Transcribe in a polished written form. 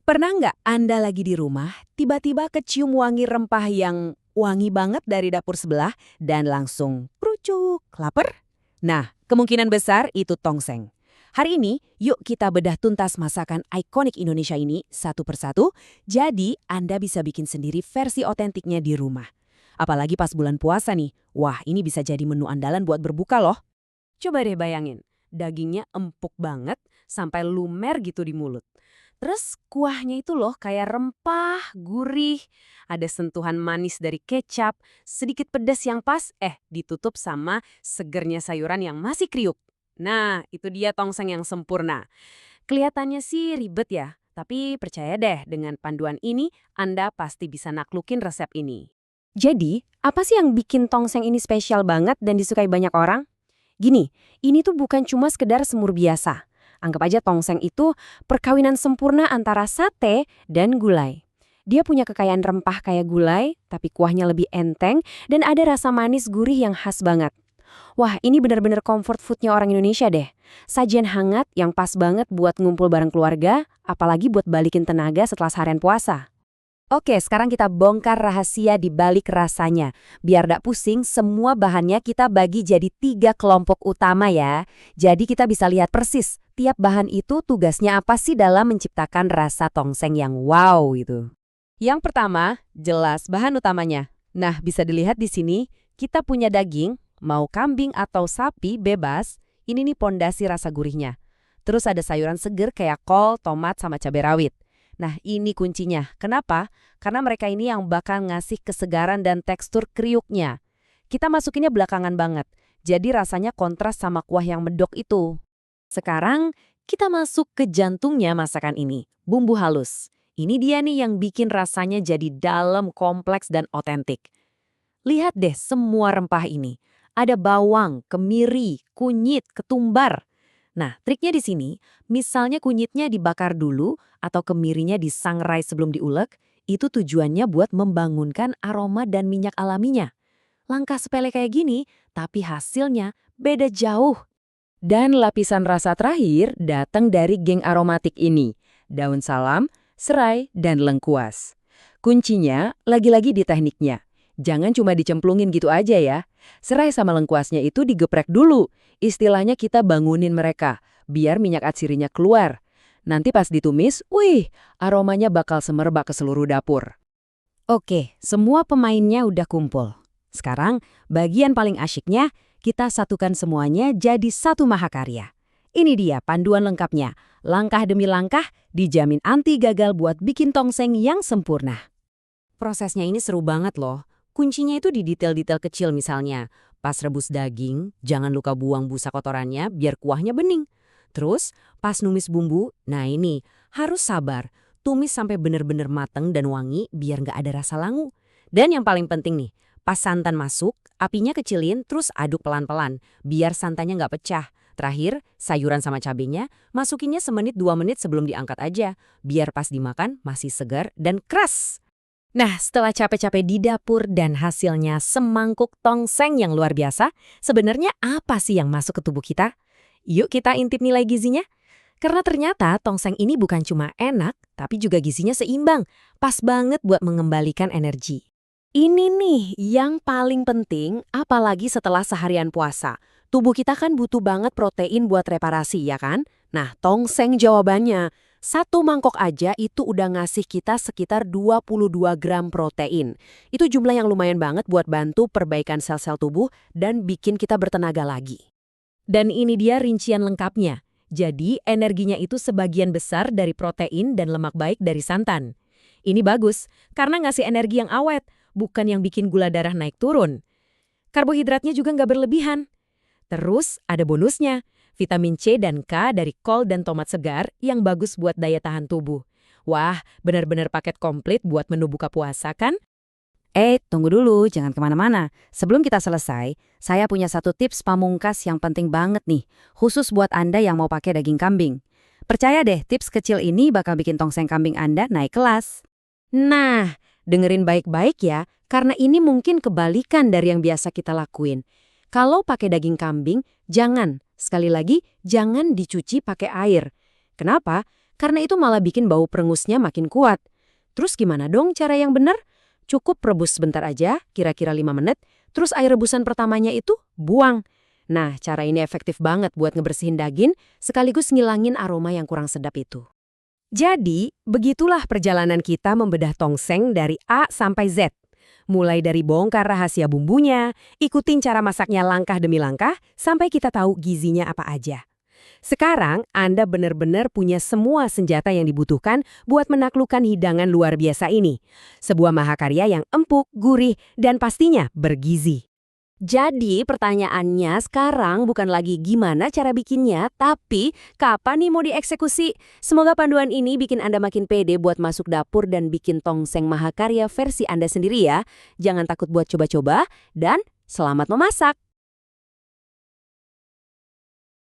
Pernah nggak Anda lagi di rumah, tiba-tiba kecium wangi rempah yang wangi banget dari dapur sebelah dan langsung kerucuk, lapar? Nah, kemungkinan besar itu tongseng. Hari ini, yuk kita bedah tuntas masakan ikonik Indonesia ini satu persatu, jadi Anda bisa bikin sendiri versi otentiknya di rumah. Apalagi pas bulan puasa nih, wah ini bisa jadi menu andalan buat berbuka loh. Coba deh bayangin, dagingnya empuk banget sampai lumer gitu di mulut. Terus kuahnya itu loh kayak rempah, gurih, ada sentuhan manis dari kecap, sedikit pedas yang pas, ditutup sama segernya sayuran yang masih kriuk. Nah, itu dia tongseng yang sempurna. Kelihatannya sih ribet ya, tapi percaya deh dengan panduan ini Anda pasti bisa naklukin resep ini. Jadi, apa sih yang bikin tongseng ini spesial banget dan disukai banyak orang? Gini, ini tuh bukan cuma sekedar semur biasa. Anggap aja tongseng itu perkawinan sempurna antara sate dan gulai. Dia punya kekayaan rempah kayak gulai, tapi kuahnya lebih enteng dan ada rasa manis gurih yang khas banget. Wah, ini benar-benar comfort foodnya orang Indonesia deh. Sajian hangat yang pas banget buat ngumpul bareng keluarga, apalagi buat balikin tenaga setelah seharian puasa. Oke, sekarang kita bongkar rahasia di balik rasanya. Biar gak pusing, semua bahannya kita bagi jadi 3 kelompok utama ya. Jadi kita bisa lihat persis, tiap bahan itu tugasnya apa sih dalam menciptakan rasa tongseng yang wow itu. Yang pertama, jelas bahan utamanya. Nah, bisa dilihat di sini, kita punya daging, mau kambing atau sapi bebas, ini nih pondasi rasa gurihnya. Terus ada sayuran seger kayak kol, tomat, sama cabai rawit. Nah, ini kuncinya. Kenapa? Karena mereka ini yang bakal ngasih kesegaran dan tekstur kriuknya. Kita masukinnya belakangan banget, jadi rasanya kontras sama kuah yang medok itu. Sekarang, kita masuk ke jantungnya masakan ini, bumbu halus. Ini dia nih yang bikin rasanya jadi dalam, kompleks, dan otentik. Lihat deh semua rempah ini. Ada bawang, kemiri, kunyit, ketumbar. Nah, triknya di sini, misalnya kunyitnya dibakar dulu atau kemirinya disangrai sebelum diulek, itu tujuannya buat membangunkan aroma dan minyak alaminya. Langkah sepele kayak gini, tapi hasilnya beda jauh. Dan lapisan rasa terakhir datang dari geng aromatik ini, daun salam, serai, dan lengkuas. Kuncinya lagi-lagi di tekniknya. Jangan cuma dicemplungin gitu aja ya. Serai sama lengkuasnya itu digeprek dulu. Istilahnya kita bangunin mereka, biar minyak atsirinya keluar. Nanti pas ditumis, wih, aromanya bakal semerbak ke seluruh dapur. Oke, semua pemainnya udah kumpul. Sekarang, bagian paling asyiknya, kita satukan semuanya jadi satu mahakarya. Ini dia panduan lengkapnya. Langkah demi langkah, dijamin anti gagal buat bikin tongseng yang sempurna. Prosesnya ini seru banget loh. Kuncinya itu di detail-detail kecil misalnya. Pas rebus daging, jangan lupa buang busa kotorannya biar kuahnya bening. Terus, pas numis bumbu, nah ini, harus sabar. Tumis sampai bener-bener mateng dan wangi biar nggak ada rasa langu. Dan yang paling penting nih, pas santan masuk, apinya kecilin terus aduk pelan-pelan biar santannya nggak pecah. Terakhir, sayuran sama cabenya, masukinnya semenit 2 menit sebelum diangkat aja. Biar pas dimakan masih segar dan keras. Nah, setelah capek-capek di dapur dan hasilnya semangkuk tongseng yang luar biasa, sebenarnya apa sih yang masuk ke tubuh kita? Yuk kita intip nilai gizinya. Karena ternyata tongseng ini bukan cuma enak, tapi juga gizinya seimbang. Pas banget buat mengembalikan energi. Ini nih yang paling penting, apalagi setelah seharian puasa. Tubuh kita kan butuh banget protein buat reparasi, ya kan? Nah, tongseng jawabannya. 1 mangkok aja itu udah ngasih kita sekitar 22 gram protein. Itu jumlah yang lumayan banget buat bantu perbaikan sel-sel tubuh dan bikin kita bertenaga lagi. Dan ini dia rincian lengkapnya. Jadi energinya itu sebagian besar dari protein dan lemak baik dari santan. Ini bagus karena ngasih energi yang awet, bukan yang bikin gula darah naik turun. Karbohidratnya juga nggak berlebihan. Terus ada bonusnya. Vitamin C dan K dari kol dan tomat segar yang bagus buat daya tahan tubuh. Wah, benar-benar paket komplit buat menu buka puasa kan? Tunggu dulu, jangan kemana-mana. Sebelum kita selesai, saya punya satu tips pamungkas yang penting banget nih, khusus buat Anda yang mau pakai daging kambing. Percaya deh, tips kecil ini bakal bikin tongseng kambing Anda naik kelas. Nah, dengerin baik-baik ya, karena ini mungkin kebalikan dari yang biasa kita lakuin. Kalau pakai daging kambing, jangan. Sekali lagi, jangan dicuci pakai air. Kenapa? karena itu malah bikin bau perengusnya makin kuat. Terus gimana dong cara yang benar? Cukup rebus sebentar aja, kira-kira 5 menit, terus air rebusan pertamanya itu buang. Nah, cara ini efektif banget buat ngebersihin daging, sekaligus ngilangin aroma yang kurang sedap itu. Jadi, begitulah perjalanan kita membedah tongseng dari A sampai Z. Mulai dari bongkar rahasia bumbunya, ikutin cara masaknya langkah demi langkah, sampai kita tahu gizinya apa aja. Sekarang, Anda benar-benar punya semua senjata yang dibutuhkan buat menaklukkan hidangan luar biasa ini. Sebuah mahakarya yang empuk, gurih, dan pastinya bergizi. Jadi pertanyaannya sekarang bukan lagi gimana cara bikinnya, tapi kapan nih mau dieksekusi? Semoga panduan ini bikin Anda makin pede buat masuk dapur dan bikin tongseng mahakarya versi Anda sendiri ya. Jangan takut buat coba-coba, dan selamat memasak!